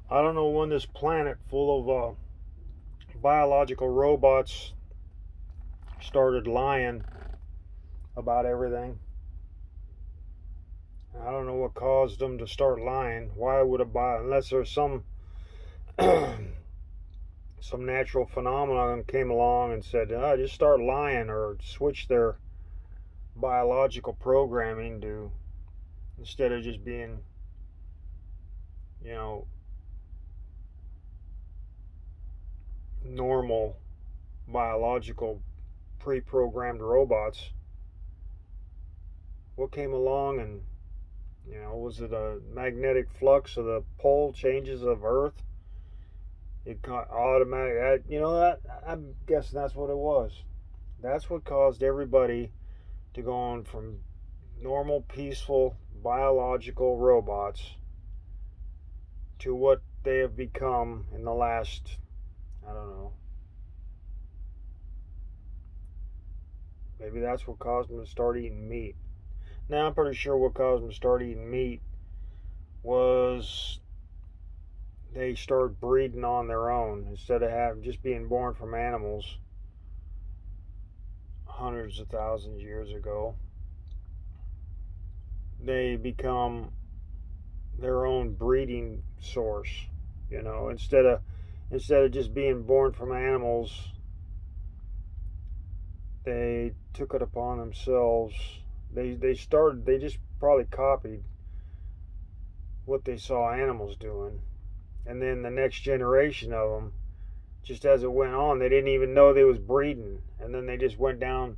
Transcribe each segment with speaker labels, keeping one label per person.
Speaker 1: I don't know when this planet full of biological robots started lying about everything. I don't know what caused them to start lying. Why would unless there's some some natural phenomenon came along and said, just start lying, or switch their biological programming to, instead of just being, normal biological pre-programmed robots. What came along and, was it a magnetic flux of the pole changes of Earth? It got automatic, I'm guessing that's what it was. That's what caused everybody to go on from normal, peaceful, biological robots to what they have become in the last, I don't know, maybe that's what caused them to start eating meat. Now, I'm pretty sure what caused them to start eating meat was they started breeding on their own instead of just being born from animals hundreds of thousands of years ago. They become their own breeding source, instead of just being born from animals. They took it upon themselves. They just probably copied what they saw animals doing, and then the next generation of them, just as it went on, they didn't even know they was breeding, and then they just went down.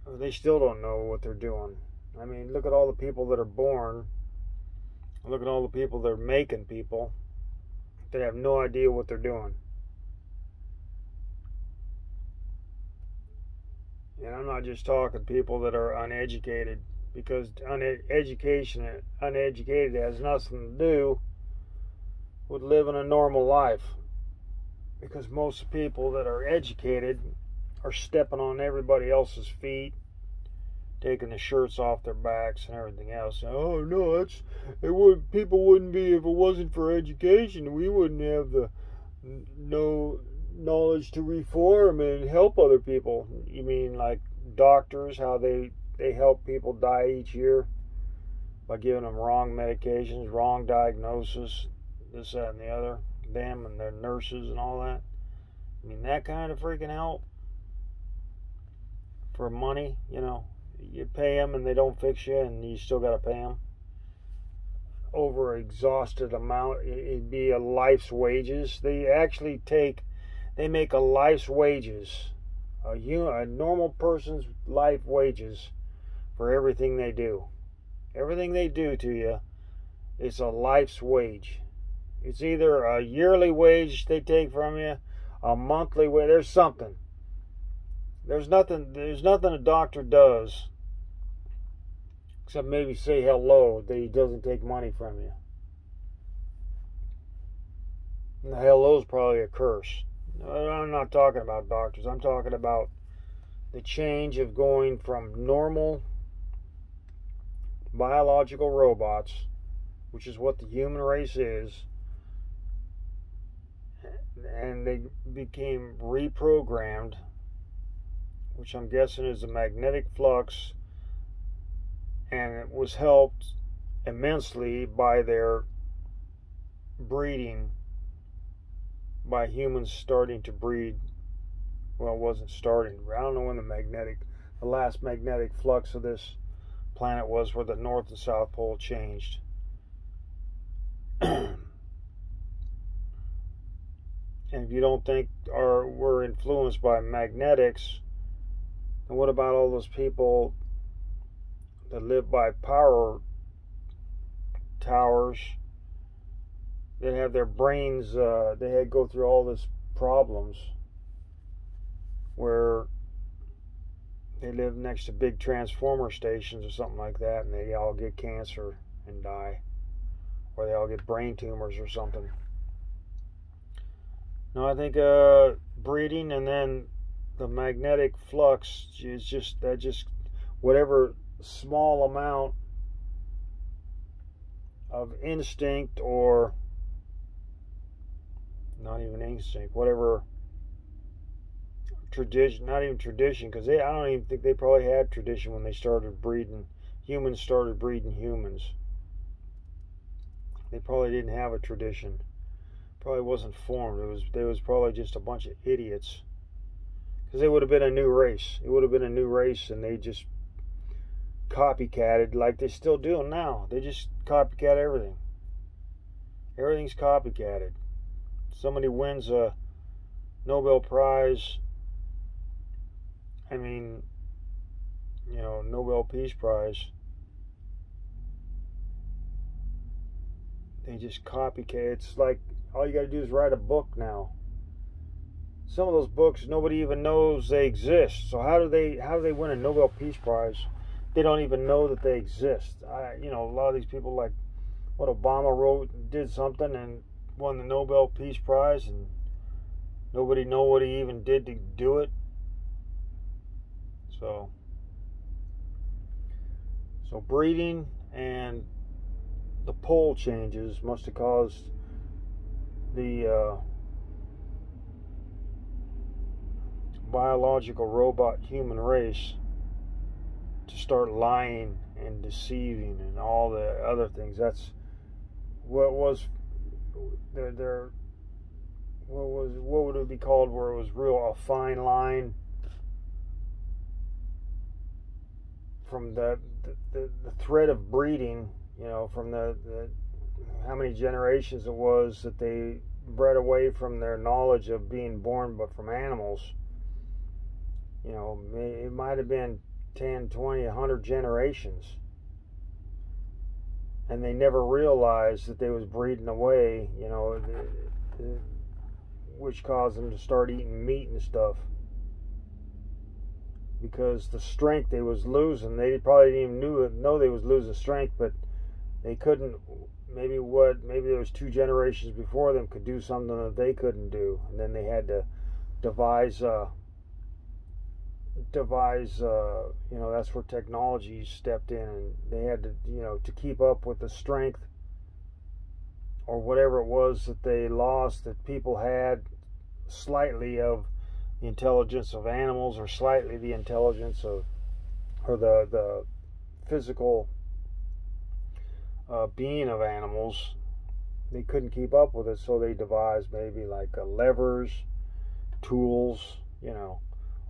Speaker 1: They still don't know what they're doing. I mean, look at all the people that are born. Look at all the people that are making people that have no idea what they're doing. And I'm not just talking people that are uneducated, because uneducated has nothing to do with living a normal life. Because most people that are educated are stepping on everybody else's feet, taking the shirts off their backs and everything else. Oh no, people wouldn't be, if it wasn't for education, we wouldn't have the no knowledge to reform and help other people. You mean like doctors, how they help people die each year by giving them wrong medications, wrong diagnosis, this, that, and the other, them and their nurses and all that. I mean, that kind of freaking help for money, you pay them and they don't fix you, and you still got to pay them over exhausted amount. It'd be a life's wages. They make a life's wages, a normal person's life wages for everything they do. Everything they do to you is a life's wage. It's either a yearly wage they take from you, a monthly wage. There's something. There's nothing a doctor does except maybe say hello that he doesn't take money from you. And the hello's probably a curse. I'm not talking about doctors. I'm talking about the change of going from normal biological robots, which is what the human race is, and they became reprogrammed, which I'm guessing is a magnetic flux, and it was helped immensely by their breeding, by humans starting to breed. Well, it wasn't starting. I don't know when the last magnetic flux of this planet was, where the North and South Pole changed. And if you don't think we're influenced by magnetics, then what about all those people that live by power towers, that have their brains, they had go through all this problems where they live next to big transformer stations or something like that, and they all get cancer and die, or they all get brain tumors or something. No, I think breeding, and then the magnetic flux is just whatever small amount of instinct or not even instinct, whatever tradition, not even tradition, because I don't even think they probably had tradition when they started breeding. Humans started breeding humans. They probably didn't have a tradition. Probably wasn't formed. There was probably just a bunch of idiots. Because they would have been a new race. It would have been a new race, and they just copycatted like they still do now. They just copycat everything. Everything's copycatted. Somebody wins a Nobel Prize. I mean, you know, Nobel Peace Prize. They just copycat. It's like all you got to do is write a book now. Some of those books nobody even knows they exist. So how do they win a Nobel Peace Prize? They don't even know that they exist. You know, a lot of these people, like what Obama wrote, did something and won the Nobel Peace Prize, and nobody know what he even did to do it. So breeding and the pole changes must have caused the biological robot human race to start lying and deceiving and all the other things. That's what was what would it be called, where it was a fine line from the thread of breeding, you know, from the how many generations it was that they bred away from their knowledge of being born but from animals. You know, it might have been 10, 20, 100 generations, and they never realized that they was breeding away, you know, which caused them to start eating meat and stuff, because the strength they was losing, they probably didn't even know they was losing strength, but they couldn't. Maybe there was 2 generations before them could do something that they couldn't do, and then they had to devise you know, that's where technology stepped in, and they had to, you know, to keep up with the strength or whatever it was that they lost, that people had slightly of the intelligence of animals, or slightly the intelligence of, or the physical being of animals. They couldn't keep up with it, so they devised maybe like levers, tools, you know.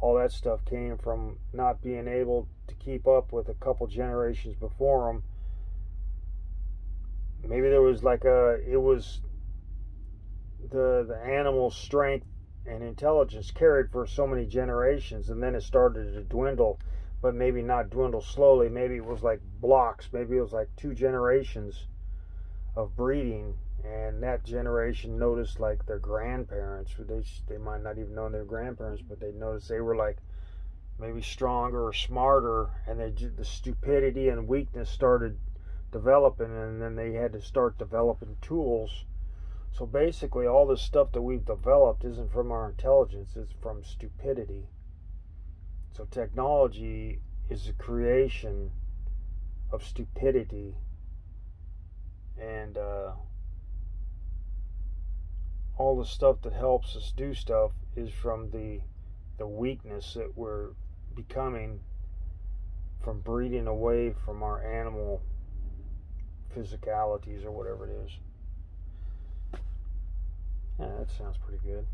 Speaker 1: All that stuff came from not being able to keep up with a couple generations before them. Maybe there was like it was the animal's strength and intelligence carried for so many generations, and then it started to dwindle, but maybe not dwindle slowly. Maybe it was like blocks. Maybe it was like 2 generations of breeding, and that generation noticed like their grandparents, they might not even know their grandparents, but they noticed they were like maybe stronger or smarter, and the stupidity and weakness started developing, and then they had to start developing tools. So basically all this stuff that we've developed isn't from our intelligence, it's from stupidity. So technology is a creation of stupidity, and all the stuff that helps us do stuff is from the weakness that we're becoming from breeding away from our animal physicalities, or whatever it is. Yeah, that sounds pretty good.